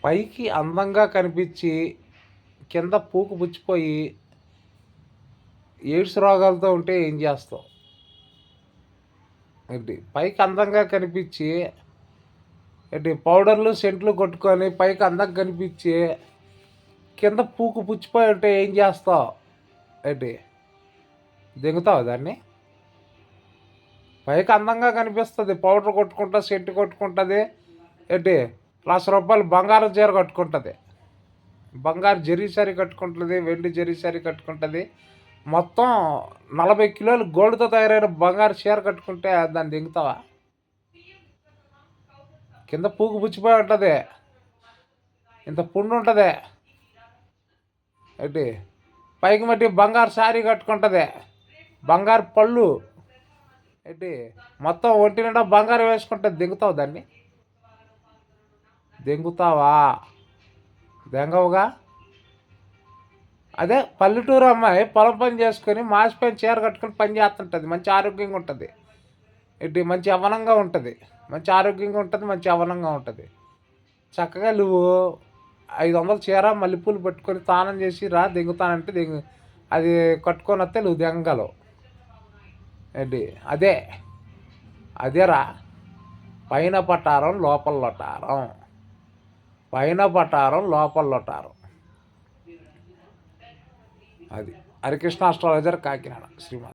పైకి అందంగా కనిపించి కింద పూకు పుచ్చిపోయి ఎయిడ్స్ రోగాలతో ఉంటే ఏం చేస్తావు? ఏంటి పైకి అందంగా కనిపించి ఏంటి పౌడర్లు సెంట్లు కొట్టుకొని పైకి అందంగా కనిపించి కింద పూకు పుచ్చిపోయి ఉంటే ఏం చేస్తావు? ఏంటి దిగుతావు దాన్ని? పైకి అందంగా కనిపిస్తుంది, పౌడర్ కొట్టుకుంటా సెంట్ కొట్టుకుంటుంది, ఏంటి ₹1,00,000 బంగారం చీర కట్టుకుంటుంది, బంగారు జరీ సారీ కట్టుకుంటుంది, వెండి జరీ సారీ కట్టుకుంటుంది, మొత్తం 40 కిలోలు గోల్డ్తో తయారైన బంగారు చీర కట్టుకుంటే దాన్ని దిగుతావా? కింద పూకు పుచ్చిపోయి ఉంటుంది, ఇంత పుండు ఉంటుంది, ఏంటి పైకి మట్టి బంగారు శారీ కట్టుకుంటుంది, బంగారు పళ్ళు, ఏంటి మొత్తం ఒంటి నిండా బంగారం వేసుకుంటే దిగుతావు దాన్ని? దింగుతావా? దెంగవుగా. అదే పల్లెటూరు అమ్మాయి పొలం పని చేసుకొని మాసిపోయిన చీర కట్టుకొని పని చేస్తుంటుంది, మంచి ఆరోగ్యంగా ఉంటుంది, ఏంటి మంచి యవ్వనంగా ఉంటుంది, మంచి ఆరోగ్యంగా ఉంటుంది, మంచి యవ్వనంగా ఉంటుంది. చక్కగా నువ్వు 500 చీర మల్లెపూలు పెట్టుకొని స్నానం చేసి రా దిగుతానంటే అది కట్టుకొని వస్తే నువ్వు దిగగలవు. ఏంటి అదేరా పైన పటారం లోపల లొటారం, పైన పటారం లోపల లొటారం. అది హరికృష్ణ అస్ట్రాలజర్, కాకినాడ, శ్రీమాన్.